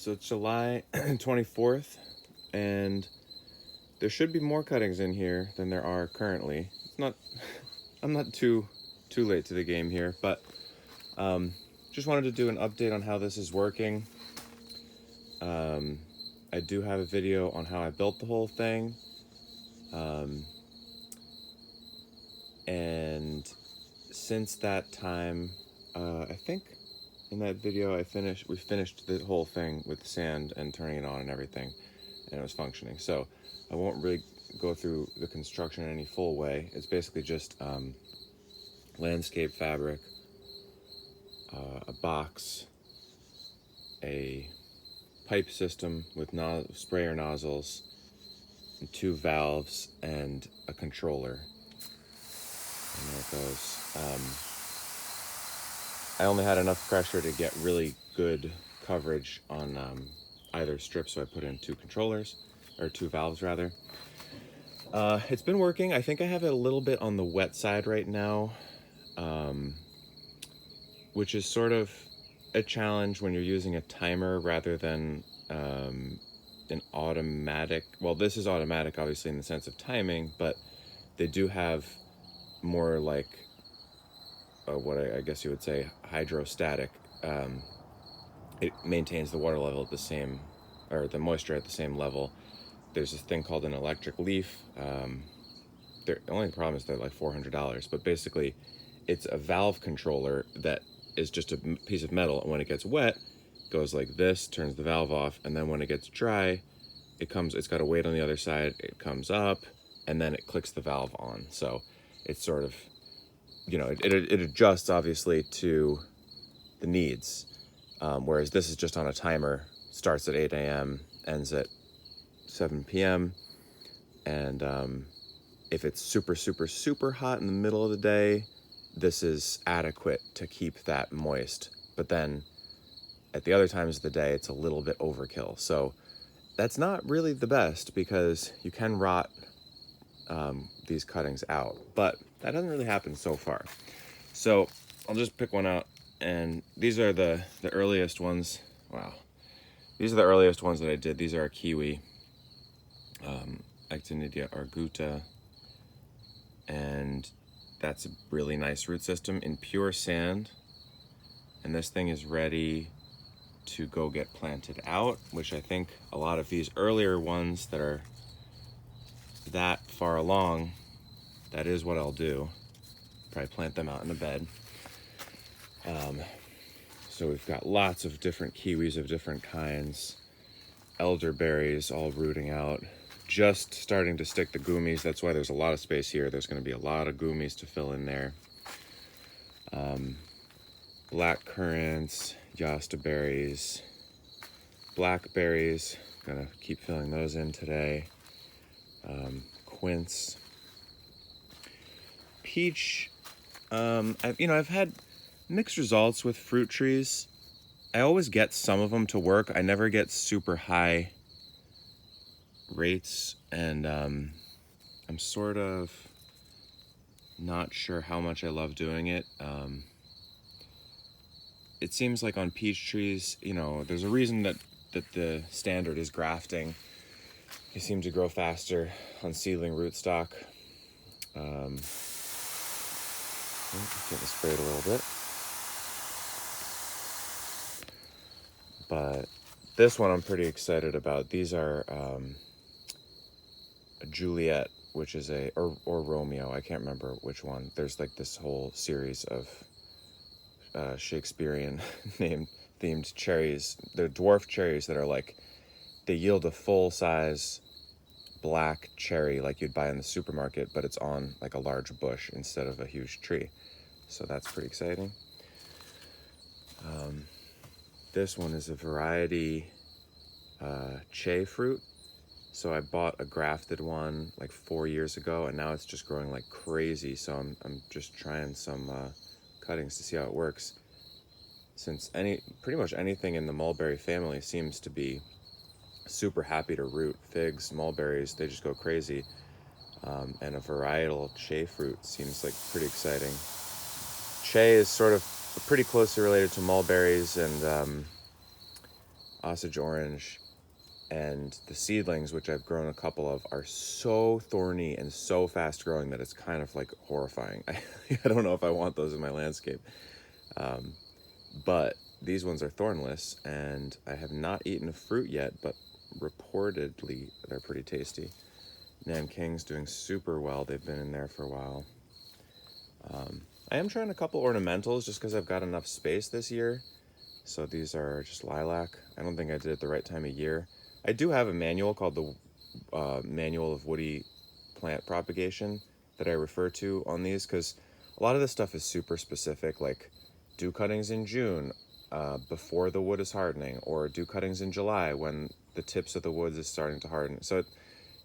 So it's July 24th, and there should be more cuttings in here than there are currently. It's not, I'm not too late to the game here, but just wanted to do an update on how this is working. I do have a video on how I built the whole thing, and since that time, I think in that video we finished the whole thing with sand and turning it on and everything, and it was functioning. So I won't really go through the construction in any full way. It's basically just landscape fabric, a box, a pipe system with sprayer nozzles, and 2 valves, and a controller. And there it goes. I only had enough pressure to get really good coverage on either strip, so I put in 2 controllers, or 2 valves rather. It's been working. I think I have it a little bit on the wet side right now, which is sort of a challenge when you're using a timer rather than an automatic. Well, this is automatic, obviously, in the sense of timing, but they do have more like what I guess you would say hydrostatic. It maintains the water level at the same, or the moisture at the same level. There's this thing called an electric leaf. The only problem is they're like $400, but basically it's a valve controller that is just a piece of metal, and when it gets wet, it goes like this, turns the valve off, and then when it gets dry, it's got a weight on the other side, it comes up, and then it clicks the valve on. So it's sort of, it adjusts obviously to the needs, whereas this is just on a timer, starts at 8 a.m., ends at 7 p.m., and if it's super hot in the middle of the day, this is adequate to keep that moist. But then at the other times of the day, it's a little bit overkill. So that's not really the best, because you can rot these cuttings out, but that doesn't really happen so far. So I'll just pick one out, and these are the earliest ones. Wow. These are the earliest ones that I did. These are a kiwi, Actinidia arguta, and that's a really nice root system in pure sand. And this thing is ready to go get planted out, which I think a lot of these earlier ones that are that far along, that is what I'll do. Probably plant them out in a bed. So we've got lots of different kiwis of different kinds, elderberries all rooting out, just starting to stick the gummies. That's why there's a lot of space here. There's going to be a lot of gummies to fill in there. Black currants, yasta berries, blackberries, gonna keep filling those in today. Quince, peach. I've had mixed results with fruit trees. I always get some of them to work. I never get super high rates, and I'm sort of not sure how much I love doing it. It seems like on peach trees, there's a reason that the standard is grafting. They seem to grow faster on seedling rootstock. Getting sprayed a little bit. But this one I'm pretty excited about. These are a Juliet, which is or Romeo, I can't remember which one. There's like this whole series of Shakespearean themed cherries. They're dwarf cherries that are like, they yield a full-size black cherry like you'd buy in the supermarket, but it's on like a large bush instead of a huge tree. So that's pretty exciting. This one is a variety che fruit. So I bought a grafted one like 4 years ago, and now it's just growing like crazy. So I'm just trying some cuttings to see how it works. Since pretty much anything in the mulberry family seems to be super happy to root. Figs, mulberries, they just go crazy. And a varietal che fruit seems like pretty exciting. Che is sort of pretty closely related to mulberries, and Osage orange, and the seedlings, which I've grown a couple of, are so thorny and so fast growing that it's kind of like horrifying. I don't know if I want those in my landscape. But these ones are thornless, and I have not eaten a fruit yet, but reportedly they're pretty tasty. Nanking's doing super well. They've been in there for a while. I am trying a couple ornamentals just because I've got enough space this year. So these are just lilac. I don't think I did it the right time of year. I do have a manual called the Manual of Woody Plant Propagation that I refer to on these, because a lot of this stuff is super specific, like do cuttings in June before the wood is hardening, or do cuttings in July when the tips of the woods is starting to harden. So,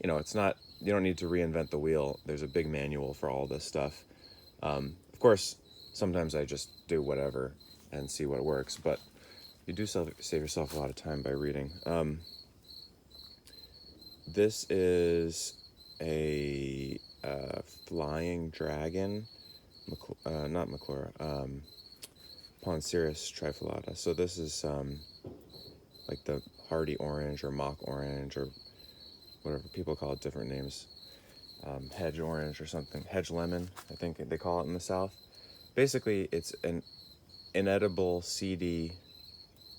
it's not, you don't need to reinvent the wheel. There's a big manual for all this stuff. Of course, sometimes I just do whatever and see what works, but you do save yourself a lot of time by reading. This is a flying dragon, not Maclura, Ponceris trifolata. So this is like the hardy orange or mock orange or whatever people call it, different names. Hedge orange or something, hedge lemon, I think they call it in the South. Basically, it's an inedible, seedy,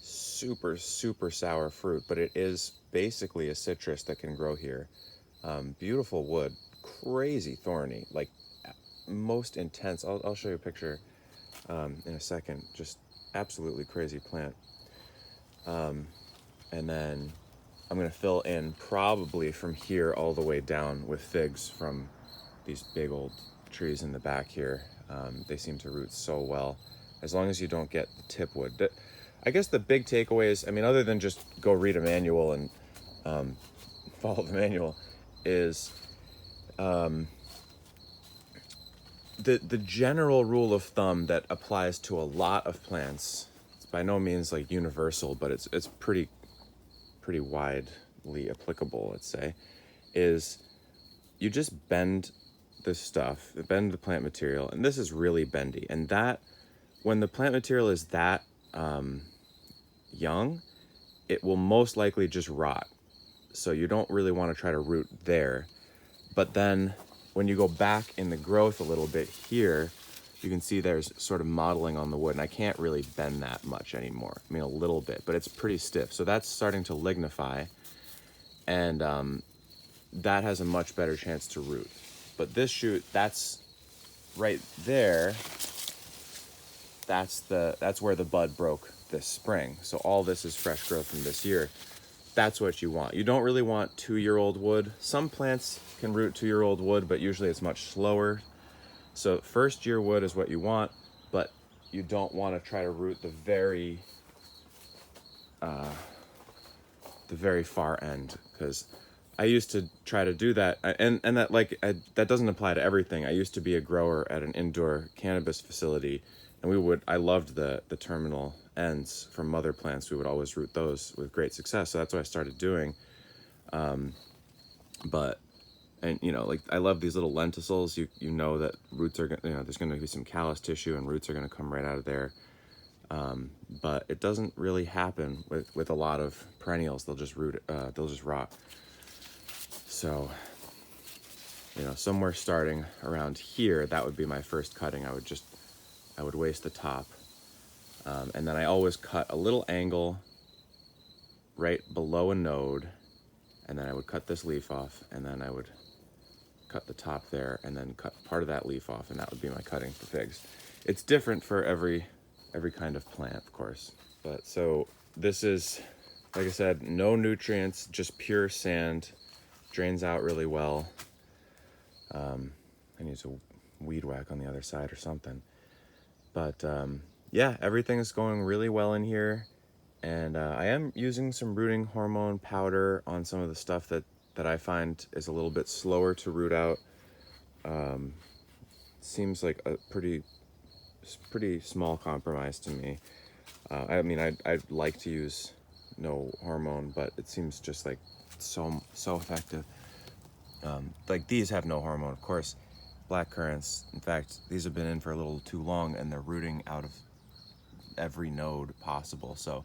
super, super sour fruit, but it is basically a citrus that can grow here. Beautiful wood, crazy thorny, like most intense. I'll show you a picture in a second. Just absolutely crazy plant. And then I'm going to fill in probably from here all the way down with figs from these big old trees in the back here. They seem to root so well, as long as you don't get the tip wood. I guess the big takeaways, other than just go read a manual and follow the manual, is the general rule of thumb that applies to a lot of plants. It's by no means like universal, but it's pretty widely applicable, let's say, is you just bend the stuff, bend the plant material, and this is really bendy. And that, when the plant material is that young, it will most likely just rot. So you don't really want to try to root there. But then when you go back in the growth a little bit here, you can see there's sort of modeling on the wood, and I can't really bend that much anymore. A little bit, but it's pretty stiff. So that's starting to lignify, and that has a much better chance to root. But this shoot, that's right there, that's where the bud broke this spring. So all this is fresh growth from this year. That's what you want. You don't really want 2-year-old wood. Some plants can root 2-year-old wood, but usually it's much slower. So first year wood is what you want, but you don't want to try to root the very far end, because I used to try to do that, and that doesn't apply to everything. I used to be a grower at an indoor cannabis facility, and I loved the terminal ends from mother plants. We would always root those with great success. So that's what I started doing. I love these little lenticels. You know that roots are there's going to be some callus tissue and roots are going to come right out of there. But it doesn't really happen with a lot of perennials. They'll just they'll just rot. So, somewhere starting around here, that would be my first cutting. I would waste the top. And then I always cut a little angle right below a node, and then I would cut this leaf off, and then I would cut the top there, and then cut part of that leaf off, and that would be my cutting for figs. It's different for every kind of plant, of course. But so this is, like I said, no nutrients, just pure sand, drains out really well. I need to weed whack on the other side or something. But yeah, everything is going really well in here. And I am using some rooting hormone powder on some of the stuff that I find is a little bit slower to root out. Seems like a pretty small compromise to me. I'd like to use no hormone, but it seems just like so effective. Like these have no hormone, of course. Black currants, in fact, these have been in for a little too long, and they're rooting out of every node possible. So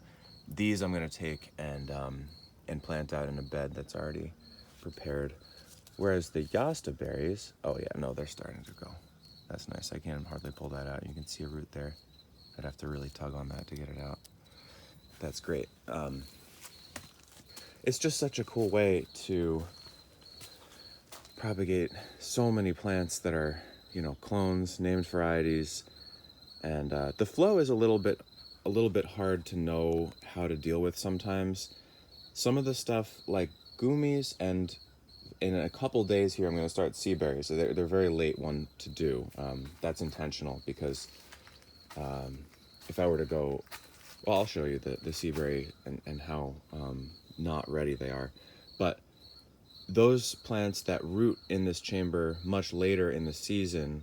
these I'm gonna take and plant out in a bed that's already prepared. Whereas the Yasta berries, oh yeah, no, they're starting to go. That's nice. I can't hardly pull that out. You can see a root there. I'd have to really tug on that to get it out. That's great. It's just such a cool way to propagate so many plants that are, you know, clones, named varieties, and the flow is a little bit hard to know how to deal with sometimes. Some of the stuff like gummies, and in a couple days here I'm going to start sea berries. So they're very late one to do. That's intentional because if I were to go, well, I'll show you the sea berry and how not ready they are. But those plants that root in this chamber much later in the season,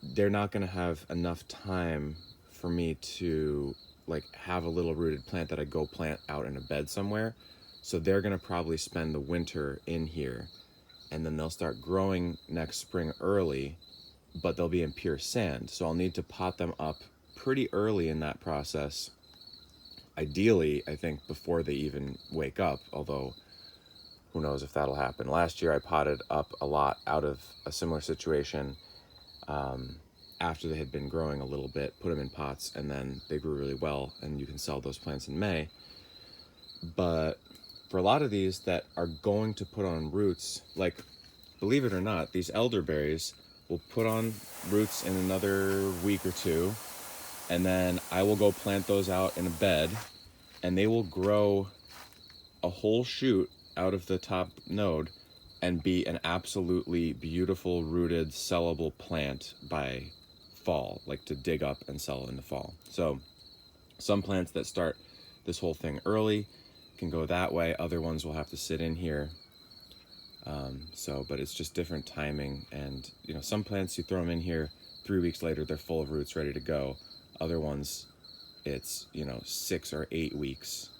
they're not going to have enough time for me to like have a little rooted plant that I go plant out in a bed somewhere. So they're going to probably spend the winter in here, and then they'll start growing next spring early, but they'll be in pure sand. So I'll need to pot them up pretty early in that process. Ideally, I think before they even wake up, although who knows if that'll happen. Last year I potted up a lot out of a similar situation after they had been growing a little bit, put them in pots, and then they grew really well, and you can sell those plants in May. But for a lot of these that are going to put on roots, like, believe it or not, these elderberries will put on roots in another week or two, and then I will go plant those out in a bed, and they will grow a whole shoot out of the top node and be an absolutely beautiful rooted sellable plant by fall, like to dig up and sell in the fall. So some plants that start this whole thing early can go that way. Other ones will have to sit in here. But it's just different timing. And, you know, some plants you throw them in here, 3 weeks later, they're full of roots ready to go. Other ones, it's, you know, 6 or 8 weeks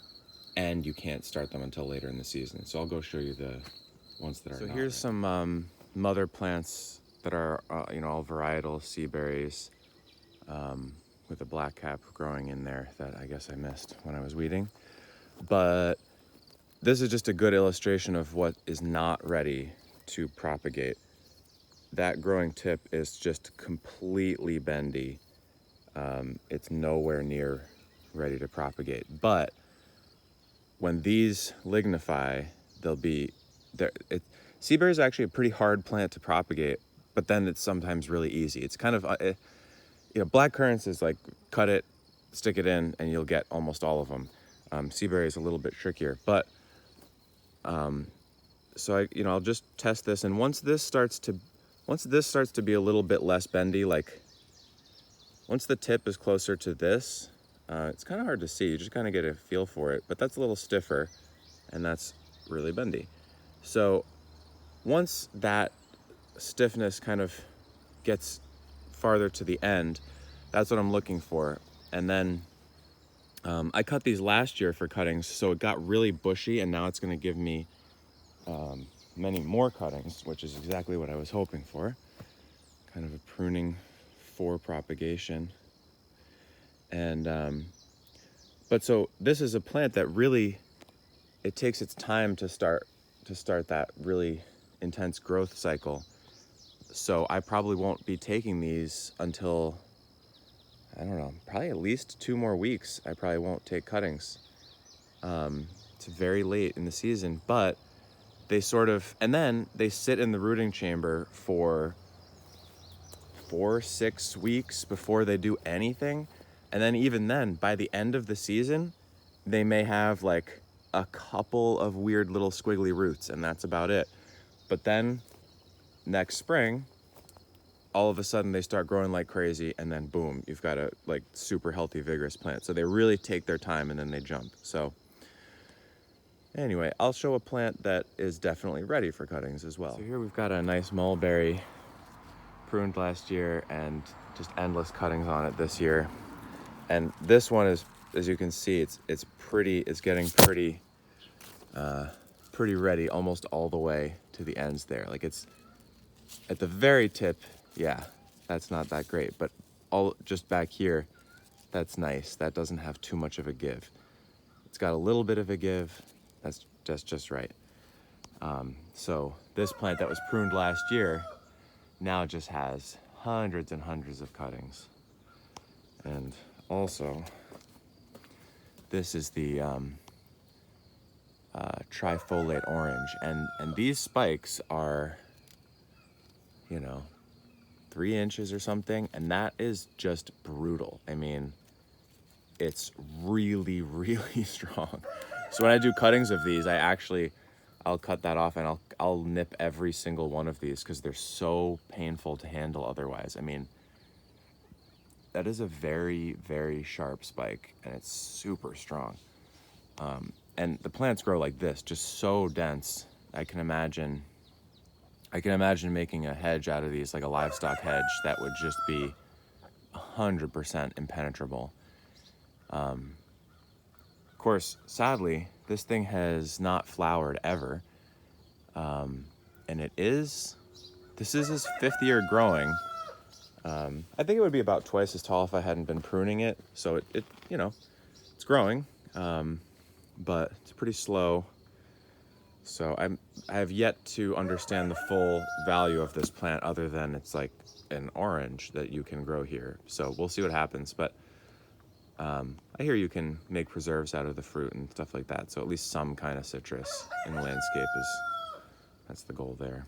and you can't start them until later in the season. So I'll go show you the ones that are not. So here's some mother plants that are, you know, all varietal sea berries with a black cap growing in there that I guess I missed when I was weeding. But this is just a good illustration of what is not ready to propagate. That growing tip is just completely bendy. It's nowhere near ready to propagate. But when these lignify, they'll be there. Sea berry is actually a pretty hard plant to propagate, but then it's sometimes really easy. It's kind of, you know, black currants is like cut it, stick it in, and you'll get almost all of them. Sea berry is a little bit trickier, but so I'll just test this, and once this starts to be a little bit less bendy, like once the tip is closer to this, it's kind of hard to see. You just kind of get a feel for it, but that's a little stiffer, and that's really bendy. So once that stiffness kind of gets farther to the end, that's what I'm looking for. And then I cut these last year for cuttings, so it got really bushy, and now it's going to give me many more cuttings, which is exactly what I was hoping for. Kind of a pruning for propagation. And but so this is a plant that really, it takes its time to start that really intense growth cycle. So I probably won't be taking these until, I don't know, probably at least 2 more weeks. I probably won't take cuttings. It's very late in the season, but they sort of, and then they sit in the rooting chamber for 4-6 weeks before they do anything. And then even then, by the end of the season, they may have like a couple of weird little squiggly roots, and that's about it. But then next spring, all of a sudden they start growing like crazy, and then boom, you've got a like super healthy, vigorous plant. So they really take their time and then they jump. So anyway, I'll show a plant that is definitely ready for cuttings as well. So here we've got a nice mulberry pruned last year and just endless cuttings on it this year. And this one is, as you can see, it's getting pretty ready almost all the way to the ends there. Like it's at the very tip, yeah, that's not that great, but all just back here, that's nice. That doesn't have too much of a give. It's got a little bit of a give. That's just right. So this plant that was pruned last year now just has hundreds and hundreds of cuttings. And also, this is the trifolate orange, and these spikes are, you know, 3 inches or something, and that is just brutal. I mean, it's really, really strong. So when I do cuttings of these, I'll cut that off, and I'll nip every single one of these because they're so painful to handle otherwise. I mean, that is a very, very sharp spike, and it's super strong. And the plants grow like this, just so dense. I can imagine making a hedge out of these, like a livestock hedge, that would just be 100% impenetrable. Of course, sadly, this thing has not flowered ever. And this is his 5th year growing. I think it would be about twice as tall if I hadn't been pruning it. So it you know, it's growing, but it's pretty slow. So I have yet to understand the full value of this plant, other than it's like an orange that you can grow here. So we'll see what happens. But I hear you can make preserves out of the fruit and stuff like that. So at least some kind of citrus in the landscape that's the goal there.